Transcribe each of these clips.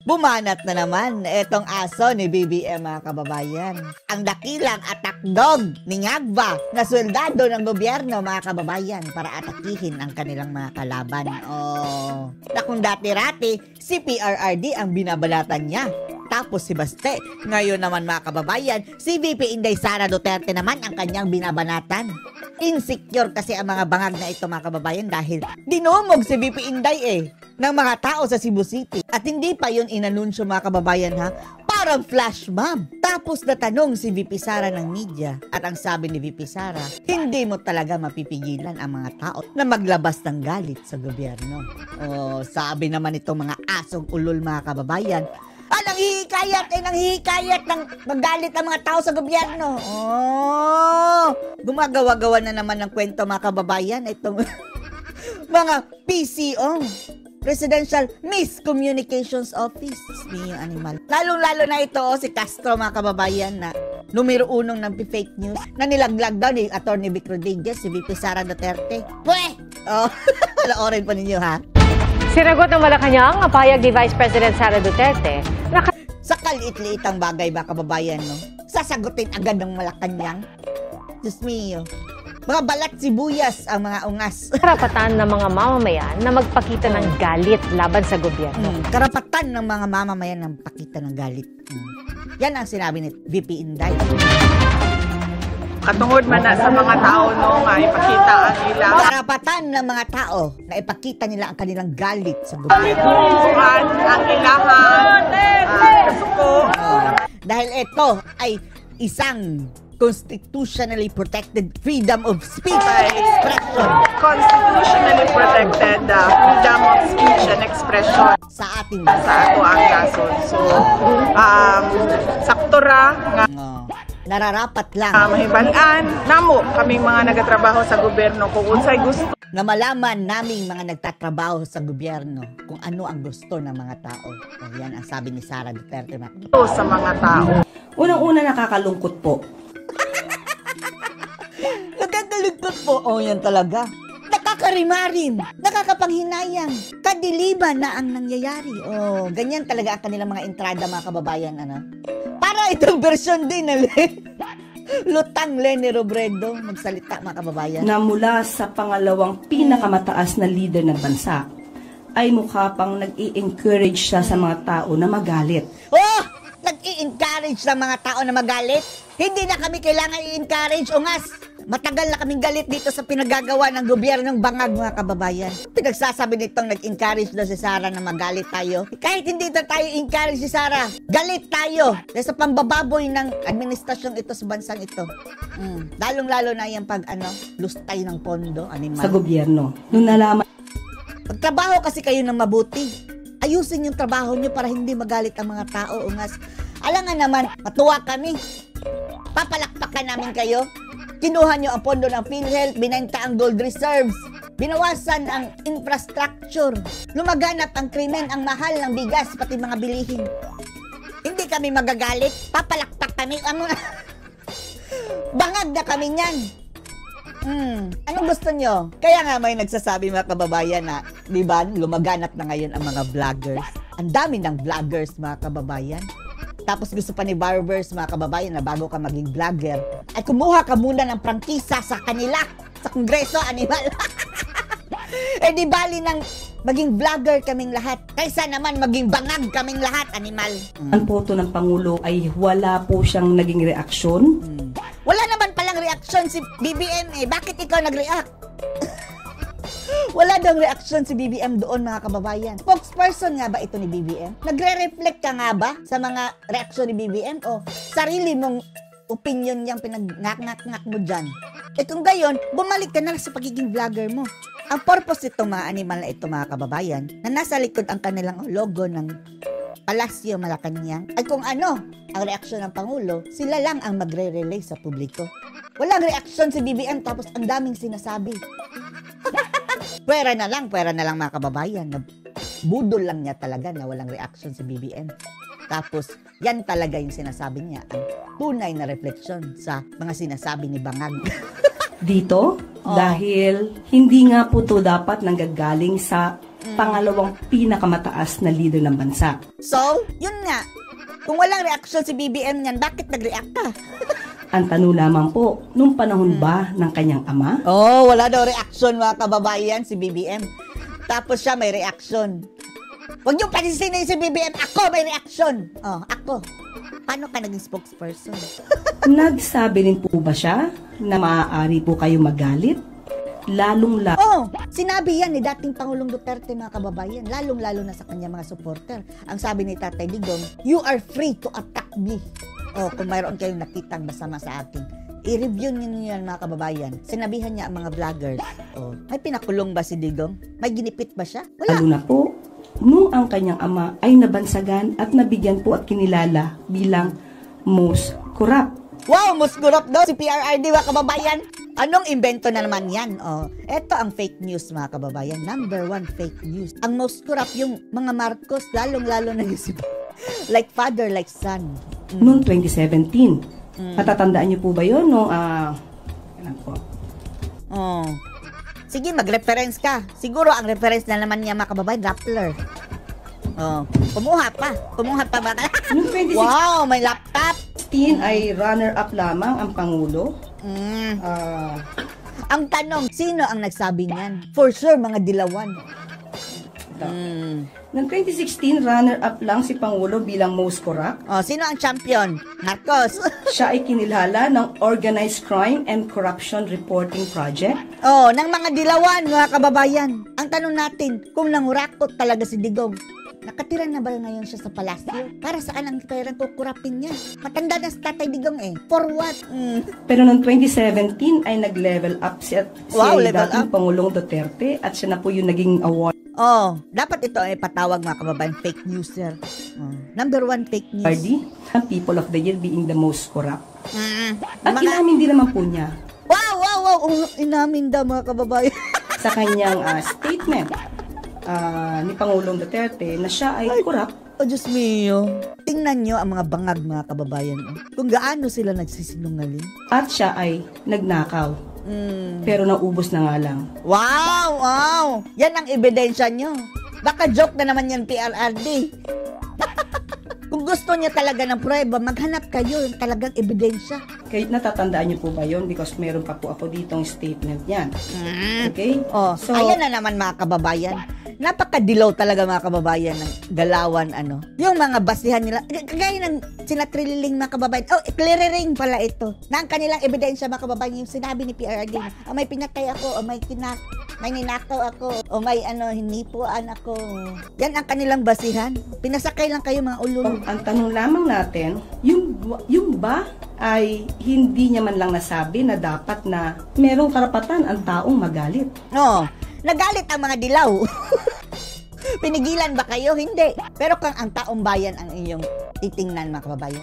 Bumanat na naman itong aso ni BBM mga kababayan. Ang dakilang attack dog ni Ngagba na soldado ng gobyerno mga kababayan para atakihin ang kanilang mga kalaban. Na kung dati-rati si PRRD ang binabalatan niya. Tapos si Baste. Ngayon naman mga kababayan, si VP Inday Sara Duterte naman ang kanyang binabanatan. Insecure kasi ang mga bangag na ito mga kababayan dahil dinumog si VP Inday ng mga tao sa Cebu City. At hindi pa yun inanunsyo mga kababayan ha, parang flash mob. Tapos natanong si VP Sara ng media at ang sabi ni VP Sara, hindi mo talaga mapipigilan ang mga tao na maglabas ng galit sa gobyerno. Sabi naman itong mga asong ulol mga kababayan, nanghihikayat ng magalit ang mga tao sa gobyerno. Gumagawa-gawa na naman ng kwento mga kababayan itong mga PCO. Presidential Miscommunications Office. Yung animal. Lalong-lalo na ito si Castro mga kababayan na numero 1 ng fake news na nilaglag daw ni Atty. Vic Rodriguez, si VP Sara Duterte. Paloorin pa ninyo ha. Sinagot ng Malacanang ang pahayag ni Vice President Sara Duterte na sa kaliit-liitang bagay ba kababayan, no? Sasagutin agad ng Malacanang. Diyos mio. Mga balat sibuyas ang mga ungas. Karapatan ng mga mamamayan na magpakita ng galit laban sa gobyerno. Karapatan ng mga mamamayan na magpakita ng galit. Yan ang sinabi ni VP Inday. Katungod man na sa mga tao no nga ipakita ang ilang karapatan ng mga tao na ipakita nila ang kanilang galit sa gobyerno. Ang ilahang kasuko. Dahil ito ay isang constitutionally protected freedom of speech and expression. Constitutionally protected freedom of speech and expression sa ating sa ato ang nasod. So, saktora nga nararapat lang mahibalaan namo kaming mga nagatrabaho sa gobyerno kung unsay gusto na malaman naming mga nagtatrabaho sa gobyerno kung ano ang gusto ng mga tao. Yan ang sabi ni Sara Duterte sa mga tao. Unang-una nakakalungkot po. Nakakalungkot po. Yan talaga. Nakakarimarim, nakakapanghinayang, kadiliban na ang nangyayari. Ganyan talaga ang kanilang mga entrada mga kababayan. Para itong version din na Lutang Leni Robredo magsalita mga kababayan. Na mula sa pangalawang pinakamataas na leader ng bansa ay mukha pang nag-i-encourage siya sa mga tao na magalit. Nag-i-encourage sa mga tao na magalit? Hindi na kami kailangan i-encourage, ungas. Matagal na kaming galit dito sa pinagagawa ng gobyernong bangag mga kababayan. Pinagsasabi nitong nag-encourage daw si Sara na magalit tayo. Kahit hindi na tayo encourage si Sara, galit tayo dahil sa pambababoy ng administrasyong ito sa bansang ito. Lalong-lalo na yung lustay ng pondo, animal. Sa gobyerno. Nung nalaman. Pagtrabaho kasi kayo ng mabuti. Ayusin yung trabaho nyo para hindi magalit ang mga tao, ungas. Alangan naman, matuwa kami. Papalakpakan namin kayo. Kinuha nyo ang pondo ng PhilHealth, binenta ang gold reserves, binawasan ang infrastructure, lumaganap ang krimen, ang mahal ng bigas, pati mga bilihin. Hindi kami magagalit, papalakpak kami. Bangag na kami niyan. Anong gusto nyo? Kaya nga may nagsasabi mga kababayan na, di ba, lumaganap na ngayon ang mga vloggers. Ang dami ng vloggers mga kababayan. Tapos gusto pa ni Barbers mga kababayan na bago ka maging vlogger, ay kumuha ka muna ng prangkisa sa kanila, sa kongreso, animal. Di bali ng maging vlogger kaming lahat, kaysa naman maging bangag kaming lahat, animal. Ang photo ng Pangulo ay wala po siyang naging reaksyon. Wala naman palang reaksyon si BBM Bakit ikaw nag-react? Wala daw reaksyon si BBM doon mga kababayan. Spokesperson nga ba ito ni BBM? Nagre-reflect ka nga ba sa mga reaksyon ni BBM o sarili mong opinion niyang pinag-ngak-ngak mo dyan? Kung gayon, bumalik ka na sa pagiging vlogger mo. Ang purpose itong mga animal na ito mga kababayan na nasa likod ang kanilang logo ng Palasyo Malacanang ay kung ano ang reaksyon ng Pangulo, sila lang ang magre-relay sa publiko. Walang reaksyon si BBM tapos ang daming sinasabi. Pwera na lang mga kababayan. Budol lang niya talaga na walang reaction si BBM. Tapos, yan talaga yung sinasabi niya, ang tunay na refleksyon sa mga sinasabi ni Bangag. Dito, dahil hindi nga po to dapat nanggagaling sa pangalawang pinakamataas na leader ng bansa. So, yun nga. Kung walang reaksyon si BBM niyan, bakit nag-react ka? Ang tanong lamang po, nung panahon ba ng kanyang ama? Oh, wala daw reaksyon mga kababayan si BBM. Tapos siya may reaksyon. Huwag niyo panisinin si BBM. Ako may reaksyon. Oh, ako. Paano ka naging spokesperson? Nagsabi rin po ba siya na maaari po kayo magalit? Oh, sinabi yan ni dating Pangulong Duterte mga kababayan, lalong-lalo na sa kanya mga supporter. Ang sabi ni Tatay Digong, you are free to attack me. Oh, kung mayroon kayong nakitang masama sa akin, i-review niyo yan mga kababayan. Sinabihan niya ang mga vloggers. Oh, may pinakulong ba si Digong? May ginipit ba siya? Wala. Lalo na po, nung ang kanyang ama ay nabansagan at nabigyan po at kinilala bilang most corrupt. Wow, muskurap daw si PRRD mga kababayan. Anong invento na naman yan? Oh, eto ang fake news mga kababayan. Number 1 fake news. Ang most corrupt yung mga Marcos, lalong-lalo na yung si like father, like son. Noong 2017. Matatandaan niyo po ba yun? Nung, kailan po? Oh. Sige, mag-reference ka. Siguro ang reference na naman niya mga kababayan, Rappler. Oh, kumuha pa ba? Noong 2016 Wow, may laptop. ay runner-up lamang ang Pangulo. Ang tanong, sino ang nagsabi niyan? For sure, mga dilawan. Noong 2016, runner-up lang si Pangulo bilang most corrupt. Oh, sino ang champion? Marcos. Siya ay kinilala ng Organized Crime and Corruption Reporting Project. Oh, ng mga dilawan, mga kababayan. Ang tanong natin, kung nangurakot talaga si Digong, nakatira na ba ngayon siya sa palasyo? Para saan ang perang kukurapin niya? Matanda na si Tatay Digong eh. For what? Pero noong 2017 ay nag-level up siya Level dating up. Pangulong Duterte at siya na po yung naging award. Oh, dapat ito ay patawag mga kababayan, fake news sir. Oh, number 1 fake news. Ang People of the Year being the most corrupt. At Mga- inamin din naman po niya Wow. Inamin daw mga kababayan. sa kanyang statement ni Pangulong Duterte na siya ay corrupt. Oh, Diyos mio. Tingnan nyo ang mga bangag mga kababayan. Oh. Kung gaano sila nagsisinungaling. At siya ay nagnakaw. Pero naubos na nga lang. Wow. Yan ang ebidensya nyo. Baka joke na naman yan PRRD. Kung gusto niya talaga ng prueba, maghanap kayo ng talagang ebidensya. Kaya natatandaan niyo po ba yun? Because meron pa po ako ditong statement niyan. Okay? Oh, So, ayan na naman mga kababayan. Napakadilaw talaga mga kababayan ng galawan Yung mga basihan nila, kagaya ng sinatrililing mga kababayan. Oh, clearing pala ito. Na ang kanilang ebidensya mga kababayan, yung sinabi ni PRRD, may pinatay ako, may ninakaw ako, may hinipuan ako. Yan ang kanilang basihan. Pinasakay lang kayo mga ulul. ang tanong lamang natin, yung ba ay hindi niya man lang nasabi na dapat na merong karapatan ang taong magalit? No, nagalit ang mga dilaw. Pinigilan ba kayo? Hindi. Pero kung ang taong bayan ang inyong titingnan mga kababayan,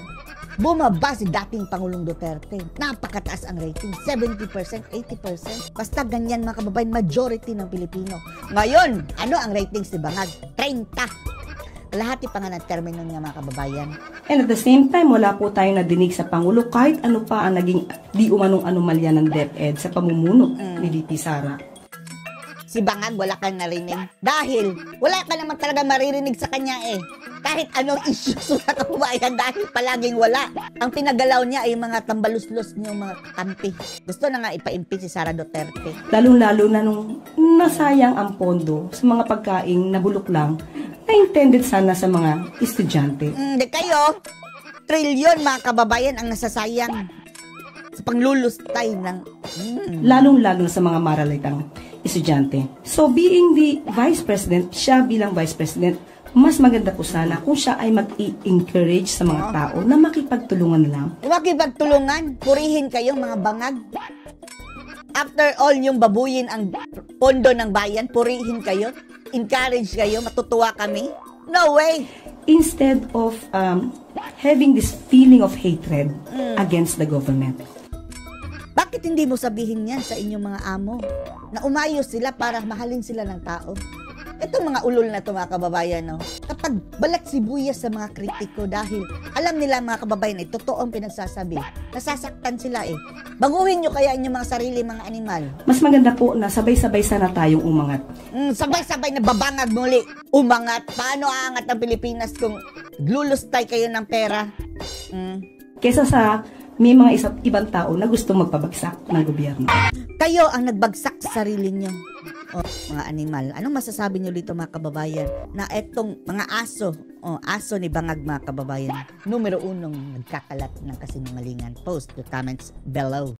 bumaba si dating Pangulong Duterte. Napakataas ang rating. 70%, 80%. Basta ganyan mga kababayan, majority ng Pilipino. Ngayon, ano ang ratings ni Bangag? 30. Lahati pa nga ng termino niya mga kababayan. And at the same time, wala po tayong nadinig sa Pangulo kahit ano pa ang naging di umanong anomalya ng DepEd sa pamumuno ni VP Sara. Si Bangag, wala kang narinig. Dahil, wala ka naman talaga maririnig sa kanya eh. Kahit anong issues mga kababayan, dahil palaging wala. Ang pinagalaw niya ay mga tambaluslos niyong mga kakampi. Gusto na nga ipa-impeach si Sara Duterte. Lalong-lalo na nung nasayang ang pondo sa mga pagkaing nabulok lang na intended sana sa mga estudyante. Hindi kayo, trilyon mga kababayan ang nasasayang sa panglulustay ng... Lalong-lalo na sa mga maralitang estudyante. So, being the Vice President, siya bilang Vice President, mas maganda po sana kung siya ay mag-i-encourage sa mga tao na makipagtulungan lang. Makipagtulungan, purihin kayo mga bangag. After all, yung babuyin ang pondo ng bayan, purihin kayo, encourage kayo, matutuwa kami. No way! Instead of having this feeling of hatred against the government. Bakit hindi mo sabihin yan sa inyong mga amo? Na umayos sila para mahalin sila ng tao. Itong mga ulol na to mga kababayan, no? Kapag balat sibuyas sa mga kritiko dahil alam nila mga kababayan, totoo ang pinagsasabi. Nasasaktan sila eh. Baguhin nyo kaya inyong mga sarili mga animal. Mas maganda po na sabay-sabay sana tayong umangat. Sabay-sabay na babangag muli. Umangat. Paano aangat ang Pilipinas kung lulustay kayo ng pera? Kesa sa may mga ibang tao na gusto magpabagsak ng gobyerno. Kayo ang nagbagsak sa sarili nyo. O, mga animal. Anong masasabi nyo dito mga kababayan? Na etong mga aso, aso ni Bangag mga kababayan, numero 1 nagkakalat ng kasinungalingan. Post your comments below.